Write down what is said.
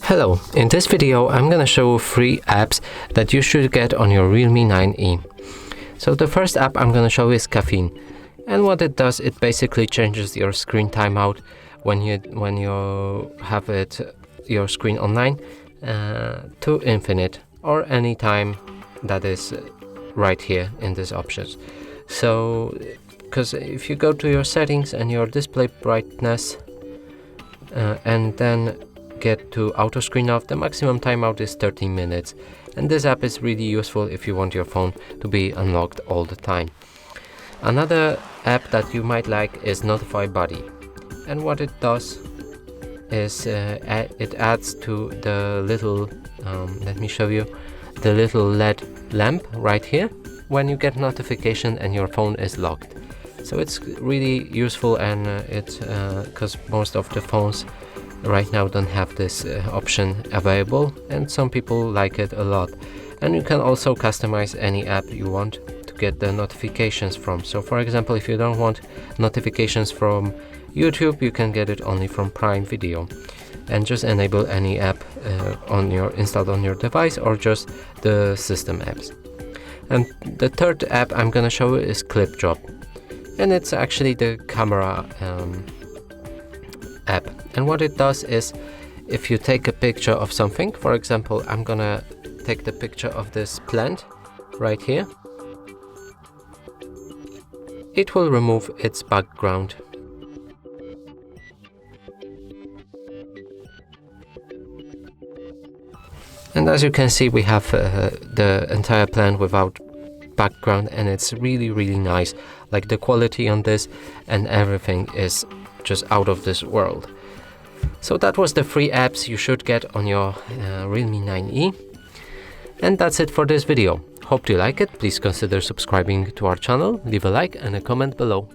Hello, in this video I'm gonna show 3 apps that you should get on your Realme 9E. So the first app I'm gonna show is Caffeine, and what it does, it basically changes your screen timeout when you have your screen online to infinite, or any time that is right here in these options. So because if you go to your settings and your display brightness and then get to auto screen off, the maximum timeout is 13 minutes, and this app is really useful if you want your phone to be unlocked all the time. Another app that you might like is Notify Buddy, and what it does is it adds to the little let me show you the little LED lamp right here when you get notification and your phone is locked. So it's really useful, and it's because most of the phones right now don't have this option available, and some people like it a lot. And you can also customize any app you want to get the notifications from. So for example, if you don't want notifications from YouTube, you can get it only from Prime Video, and just enable any app installed on your device, or just the system apps. And the third app I'm gonna show you is Clip Drop, and it's actually the camera app. And what it does is, if you take a picture of something, for example, I'm gonna take the picture of this plant right here, it will remove its background. And as you can see, we have the entire plant without background, and it's really nice. Like, the quality on this and everything is just out of this world. So that was the 3 apps you should get on your Realme 9E. And that's it for this video. Hope you like it. Please consider subscribing to our channel, leave a like and a comment below.